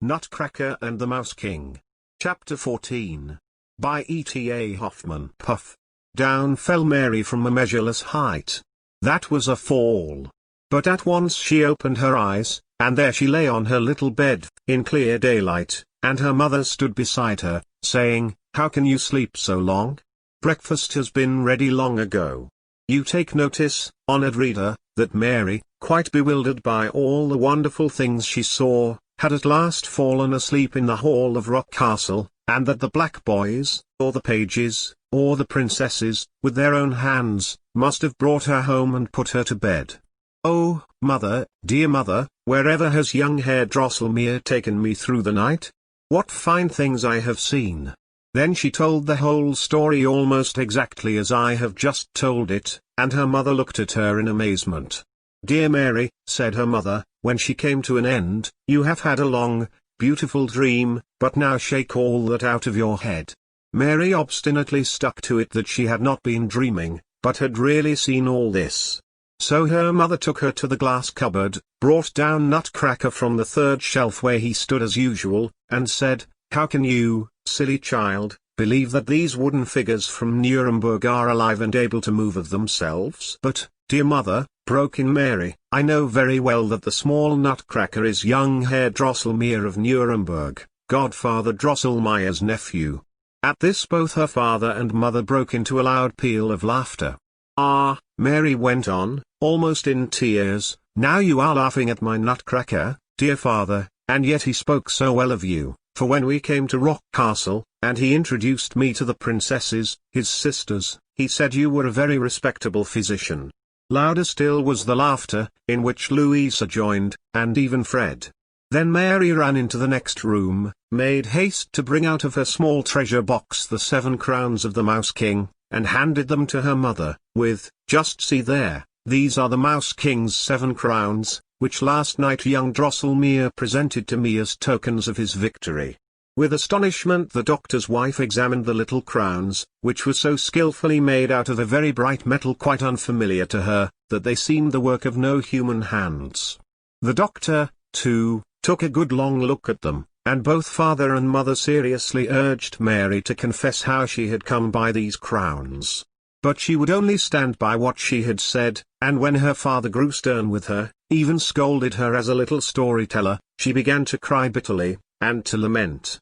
Nutcracker and the Mouse King. Chapter 14. By E.T.A. Hoffman. Puff. Down fell Mary from a measureless height. That was a fall. But at once she opened her eyes, and there she lay on her little bed, in clear daylight, and her mother stood beside her, saying, "How can you sleep so long? Breakfast has been ready long ago." You take notice, honored reader, that Mary, quite bewildered by all the wonderful things she saw, had at last fallen asleep in the hall of Rock Castle, and that the black boys, or the pages, or the princesses, with their own hands, must have brought her home and put her to bed. "Oh, mother, dear mother, wherever has young Herr Drosselmeier taken me through the night? What fine things I have seen!" Then she told the whole story almost exactly as I have just told it, and her mother looked at her in amazement. "Dear Mary," said her mother, when she came to an end, "you have had a long, beautiful dream, but now shake all that out of your head." Mary obstinately stuck to it that she had not been dreaming, but had really seen all this. So her mother took her to the glass cupboard, brought down Nutcracker from the third shelf where he stood as usual, and said, "How can you, silly child, believe that these wooden figures from Nuremberg are alive and able to move of themselves?" "But, dear mother," broke in Mary, "I know very well that the small Nutcracker is young Herr Drosselmeier of Nuremberg, Godfather Drosselmeier's nephew." At this both her father and mother broke into a loud peal of laughter. "Ah," Mary went on, almost in tears, "now you are laughing at my Nutcracker, dear father, and yet he spoke so well of you, for when we came to Rock Castle, and he introduced me to the princesses, his sisters, he said you were a very respectable physician." Louder still was the laughter, in which Louisa joined, and even Fred. Then Mary ran into the next room, made haste to bring out of her small treasure box the 7 crowns of the Mouse King, and handed them to her mother, with, "Just see there, these are the Mouse King's 7 crowns, which last night young Drosselmeier presented to me as tokens of his victory." With astonishment the doctor's wife examined the little crowns, which were so skillfully made out of a very bright metal quite unfamiliar to her, that they seemed the work of no human hands. The doctor, too, took a good long look at them, and both father and mother seriously urged Mary to confess how she had come by these crowns. But she would only stand by what she had said, and when her father grew stern with her, even scolded her as a little storyteller, she began to cry bitterly, and to lament.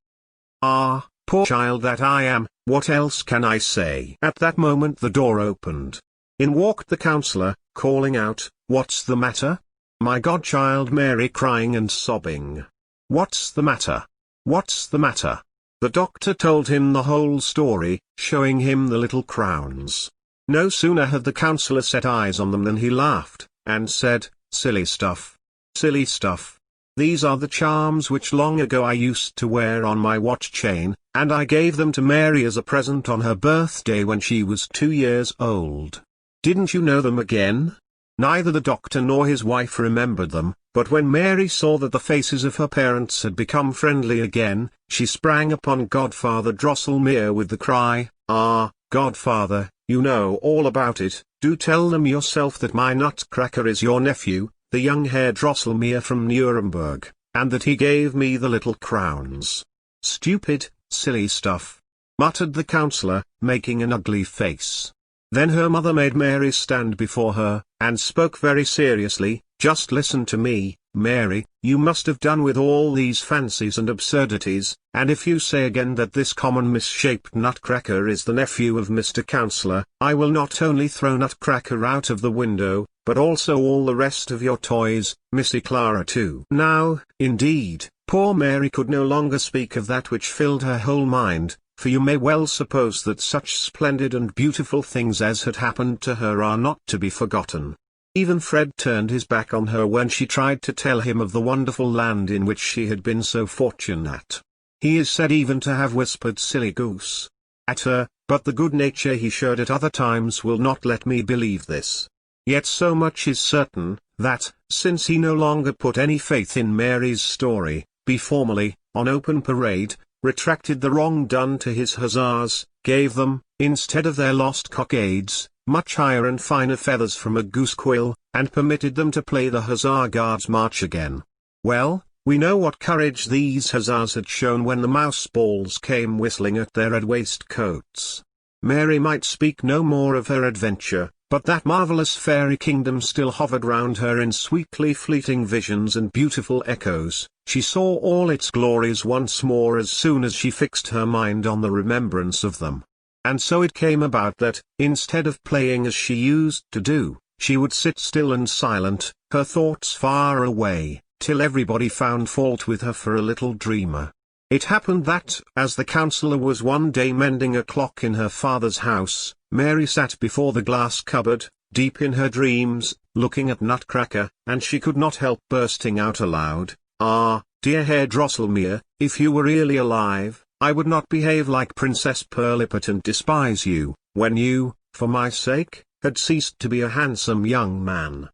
"Ah, poor child that I am, what else can I say?" At that moment the door opened. In walked the counselor, calling out, "What's the matter?" "My godchild Mary crying and sobbing." "What's the matter? What's the matter?" The doctor told him the whole story, showing him the little crowns. No sooner had the counselor set eyes on them than he laughed, and said, "Silly stuff. Silly stuff. These are the charms which long ago I used to wear on my watch chain, and I gave them to Mary as a present on her birthday when she was 2 years old. Didn't you know them again?" Neither the doctor nor his wife remembered them, but when Mary saw that the faces of her parents had become friendly again, she sprang upon Godfather Drosselmeier with the cry, "Ah, Godfather, you know all about it, do tell them yourself that my Nutcracker is your nephew, the young Herr Drosselmeier from Nuremberg, and that he gave me the little crowns." "Stupid, silly stuff," muttered the counselor, making an ugly face. Then her mother made Mary stand before her, and spoke very seriously, "Just listen to me, Mary, you must have done with all these fancies and absurdities, and if you say again that this common misshaped Nutcracker is the nephew of Mr. Counselor, I will not only throw Nutcracker out of the window, but also all the rest of your toys, Missy Clara too." Now, indeed, poor Mary could no longer speak of that which filled her whole mind, for you may well suppose that such splendid and beautiful things as had happened to her are not to be forgotten. Even Fred turned his back on her when she tried to tell him of the wonderful land in which she had been so fortunate. He is said even to have whispered "silly goose" at her, but the good nature he showed at other times will not let me believe this. Yet so much is certain, that, since he no longer put any faith in Mary's story, he formally, on open parade, retracted the wrong done to his hussars, gave them, instead of their lost cockades, much higher and finer feathers from a goose quill, and permitted them to play the Hussar Guards March again. Well, We know what courage these hussars had shown when the mouse balls came whistling at their red waistcoats. Mary might speak no more of her adventure, but that marvelous fairy kingdom still hovered round her in sweetly fleeting visions and beautiful echoes. She saw all its glories once more as soon as she fixed her mind on the remembrance of them. And so it came about that, instead of playing as she used to do, she would sit still and silent, her thoughts far away, till everybody found fault with her for a little dreamer. It happened that, as the counsellor was one day mending a clock in her father's house, Mary sat before the glass cupboard, deep in her dreams, looking at Nutcracker, and she could not help bursting out aloud, "Ah, dear Herr Drosselmeier, if you were really alive, I would not behave like Princess Pirlipat and despise you, when you, for my sake, had ceased to be a handsome young man."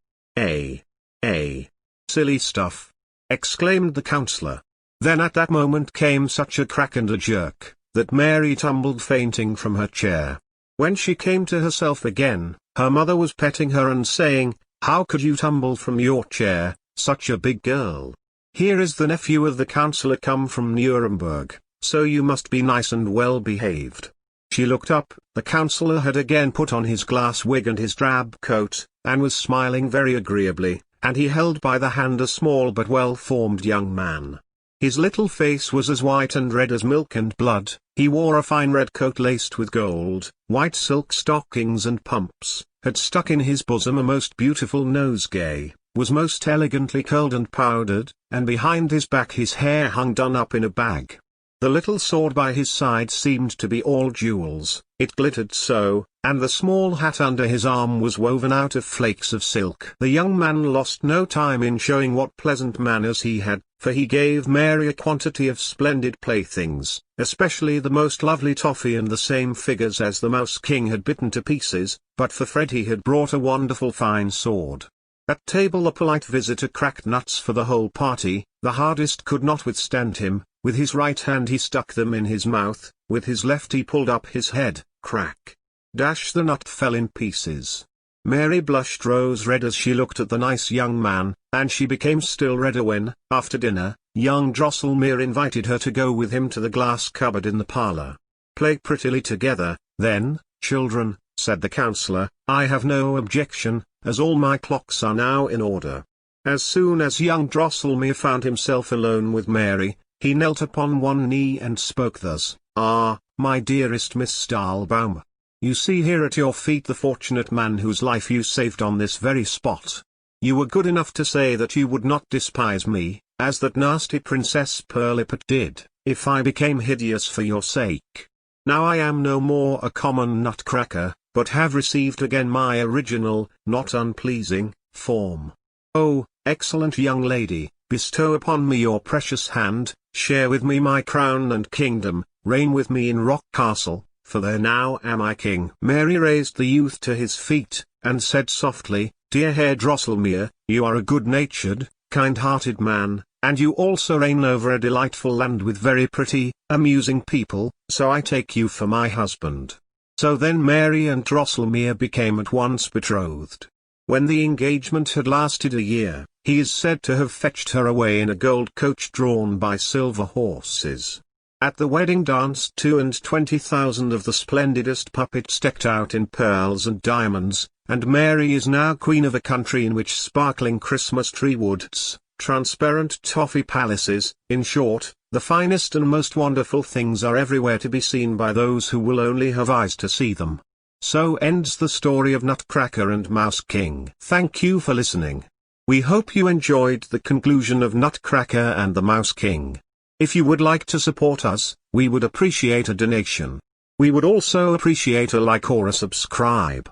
Silly stuff!" exclaimed the counsellor. Then at that moment came such a crack and a jerk, that Mary tumbled fainting from her chair. When she came to herself again, her mother was petting her and saying, "How could you tumble from your chair, such a big girl? Here is the nephew of the counsellor come from Nuremberg, so you must be nice and well behaved." She looked up, the counsellor had again put on his glass wig and his drab coat, and was smiling very agreeably, and he held by the hand a small but well-formed young man. His little face was as white and red as milk and blood, he wore a fine red coat laced with gold, white silk stockings and pumps, had stuck in his bosom a most beautiful nosegay, was most elegantly curled and powdered, and behind his back his hair hung done up in a bag. The little sword by his side seemed to be all jewels, it glittered so, and the small hat under his arm was woven out of flakes of silk. The young man lost no time in showing what pleasant manners he had, for he gave Mary a quantity of splendid playthings, especially the most lovely toffee and the same figures as the Mouse King had bitten to pieces, but for Fred he had brought a wonderful fine sword. At table the polite visitor cracked nuts for the whole party, the hardest could not withstand him. With his right hand he stuck them in his mouth, with his left he pulled up his head, crack. Dash, the nut fell in pieces. Mary blushed rose red as she looked at the nice young man, and she became still redder when, after dinner, young Drosselmeier invited her to go with him to the glass cupboard in the parlour. "Play prettily together, then, children," said the counsellor. "I have no objection, as all my clocks are now in order." As soon as young Drosselmeier found himself alone with Mary, he knelt upon one knee and spoke thus: "Ah, my dearest Miss Stahlbaum. You see here at your feet the fortunate man whose life you saved on this very spot. You were good enough to say that you would not despise me, as that nasty Princess Pirlipat did, if I became hideous for your sake. Now I am no more a common Nutcracker, but have received again my original, not unpleasing, form. Oh, excellent young lady, bestow upon me your precious hand, share with me my crown and kingdom, reign with me in Rock Castle, for there now am I king." Mary raised the youth to his feet, and said softly, "Dear Herr Drosselmeier, you are a good-natured, kind-hearted man, and you also reign over a delightful land with very pretty, amusing people, so I take you for my husband." So then Mary and Drosselmeier became at once betrothed. When the engagement had lasted a year, he is said to have fetched her away in a gold coach drawn by silver horses. At the wedding danced 20,000 of the splendidest puppets decked out in pearls and diamonds, and Mary is now queen of a country in which sparkling Christmas tree woods, transparent toffee palaces, in short, the finest and most wonderful things are everywhere to be seen by those who will only have eyes to see them. So ends the story of Nutcracker and Mouse King. Thank you for listening. We hope you enjoyed the conclusion of Nutcracker and the Mouse King. If you would like to support us, we would appreciate a donation. We would also appreciate a like or a subscribe.